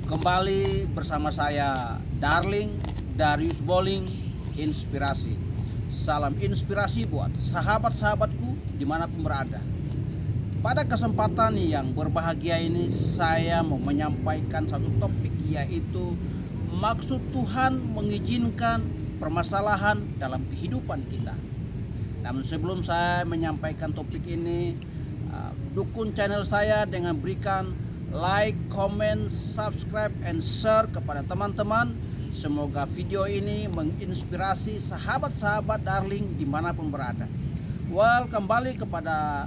Kembali bersama saya Darling Darius Bowling Inspirasi. Salam inspirasi buat sahabat-sahabatku dimanapun berada. Pada kesempatan yang berbahagia ini saya mau menyampaikan satu topik, yaitu maksud Tuhan mengizinkan permasalahan dalam kehidupan kita. Namun sebelum saya menyampaikan topik ini, dukung channel saya dengan berikan like, comment, subscribe, and share kepada teman-teman. Semoga video ini menginspirasi sahabat-sahabat Darling dimanapun berada. Kembali kepada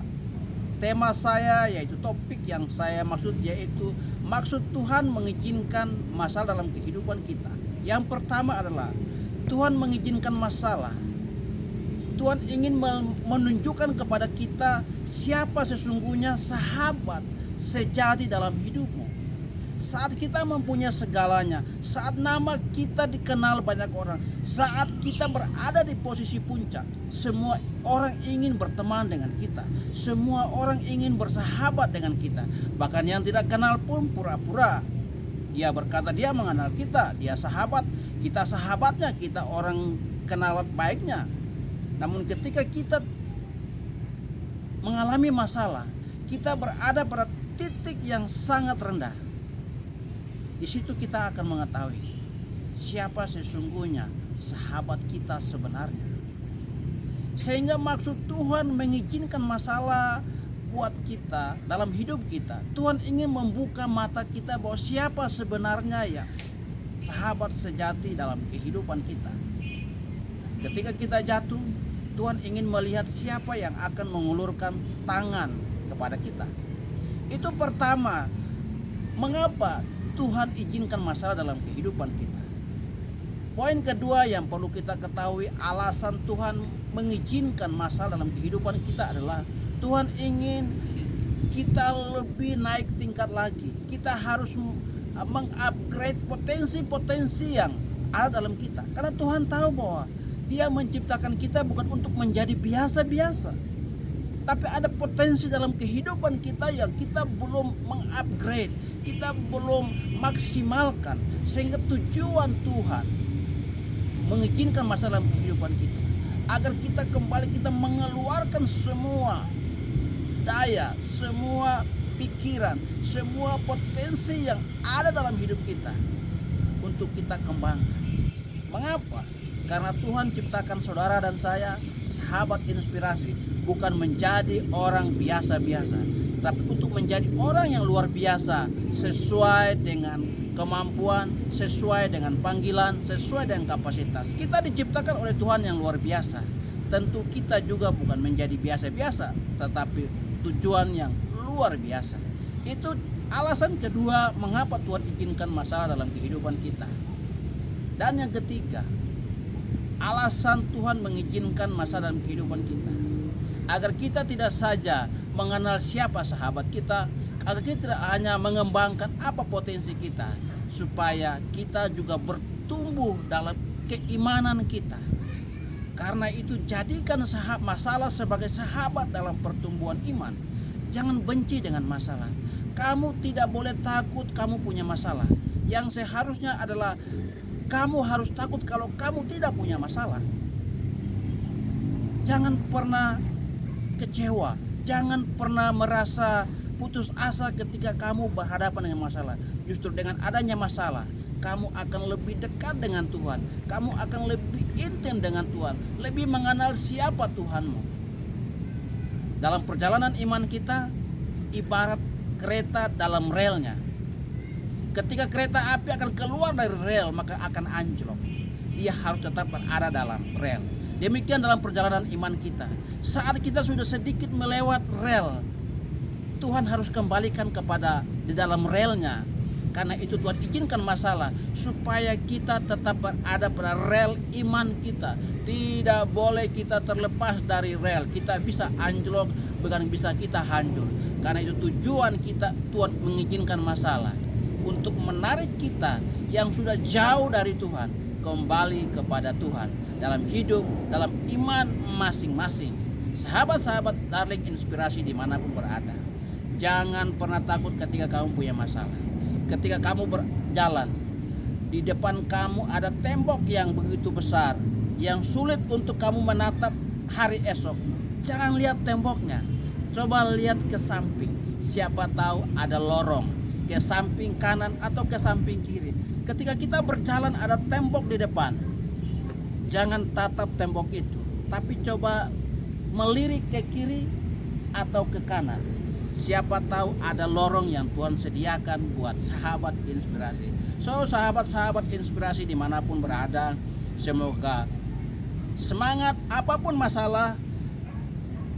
tema saya, yaitu topik yang saya maksud, yaitu maksud Tuhan mengizinkan masalah dalam kehidupan kita. Yang pertama adalah Tuhan mengizinkan masalah. Tuhan ingin menunjukkan kepada kita siapa sesungguhnya sahabat sejati dalam hidupmu. Saat kita mempunyai segalanya, saat nama kita dikenal banyak orang, saat kita berada di posisi puncak, semua orang ingin berteman dengan kita, semua orang ingin bersahabat dengan kita. Bahkan yang tidak kenal pun pura-pura dia berkata dia mengenal kita, dia sahabat, kita sahabatnya, kita orang kenal baiknya. Namun ketika kita mengalami masalah, kita berada pada titik yang sangat rendah. Di situ kita akan mengetahui siapa sesungguhnya sahabat kita sebenarnya. Sehingga maksud Tuhan mengizinkan masalah buat kita dalam hidup kita. Tuhan ingin membuka mata kita bahwa siapa sebenarnya ya sahabat sejati dalam kehidupan kita. Ketika kita jatuh, Tuhan ingin melihat siapa yang akan mengulurkan tangan kepada kita. Itu pertama, mengapa Tuhan izinkan masalah dalam kehidupan kita. Poin kedua yang perlu kita ketahui, alasan Tuhan mengizinkan masalah dalam kehidupan kita adalah Tuhan ingin kita lebih naik tingkat lagi. Kita harus mengupgrade potensi-potensi yang ada dalam kita. Karena Tuhan tahu bahwa Dia menciptakan kita bukan untuk menjadi biasa-biasa, tapi ada potensi dalam kehidupan kita yang kita belum mengupgrade, kita belum maksimalkan. Sehingga tujuan Tuhan mengizinkan masalah dalam kehidupan kita agar kita kembali, kita mengeluarkan semua daya, semua pikiran, semua potensi yang ada dalam hidup kita untuk kita kembangkan. Mengapa? Karena Tuhan ciptakan saudara dan saya, sahabat inspirasi, bukan menjadi orang biasa-biasa, tapi untuk menjadi orang yang luar biasa, sesuai dengan kemampuan, sesuai dengan panggilan, sesuai dengan kapasitas. Kita diciptakan oleh Tuhan yang luar biasa. Tentu kita juga bukan menjadi biasa-biasa, tetapi tujuan yang luar biasa. Itu alasan kedua mengapa Tuhan izinkan masalah dalam kehidupan kita. Dan yang ketiga, alasan Tuhan mengizinkan masalah dalam kehidupan kita agar kita tidak saja mengenal siapa sahabat kita, agar kita tidak hanya mengembangkan apa potensi kita, supaya kita juga bertumbuh dalam keimanan kita. Karena itu jadikan masalah sebagai sahabat dalam pertumbuhan iman. Jangan benci dengan masalah. Kamu tidak boleh takut kamu punya masalah. Yang seharusnya adalah kamu harus takut kalau kamu tidak punya masalah. Jangan pernah kecewa, jangan pernah merasa putus asa ketika kamu berhadapan dengan masalah. Justru dengan adanya masalah, kamu akan lebih dekat dengan Tuhan, kamu akan lebih intim dengan Tuhan, lebih mengenal siapa Tuhanmu. Dalam perjalanan iman kita, ibarat kereta dalam relnya. Ketika kereta api akan keluar dari rel, maka akan anjlok. Dia harus tetap berada dalam rel. Demikian dalam perjalanan iman kita. Saat kita sudah sedikit melewat rel, Tuhan harus kembalikan kepada di dalam relnya. Karena itu Tuhan izinkan masalah supaya kita tetap berada pada rel iman kita. Tidak boleh kita terlepas dari rel. Kita bisa anjlok, bukan bisa kita hancur. Karena itu tujuan kita, Tuhan mengizinkan masalah untuk menarik kita yang sudah jauh dari Tuhan kembali kepada Tuhan dalam hidup, dalam iman masing-masing. Sahabat-sahabat Darling Inspirasi dimanapun berada, jangan pernah takut ketika kamu punya masalah. ketika kamu berjalan, di depan kamu ada tembok yang begitu besar, yang sulit untuk kamu menatap hari esok. Jangan lihat temboknya, coba lihat ke samping. Siapa tahu ada lorong ke samping kanan atau ke samping kiri. Ketika kita berjalan ada tembok di depan, jangan tatap tembok itu, tapi coba melirik ke kiri atau ke kanan. Siapa tahu ada lorong yang Tuhan sediakan buat sahabat inspirasi. So, sahabat-sahabat inspirasi dimanapun berada, semoga semangat apapun masalah,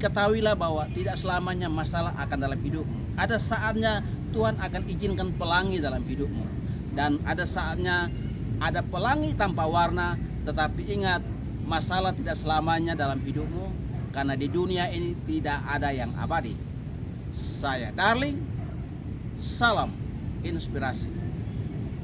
ketahuilah bahwa tidak selamanya masalah akan dalam hidupmu. Ada saatnya Tuhan akan izinkan pelangi dalam hidupmu, dan ada saatnya ada pelangi tanpa warna. Tetapi ingat, masalah tidak selamanya dalam hidupmu, karena di dunia ini tidak ada yang abadi. Saya Darling, salam inspirasi.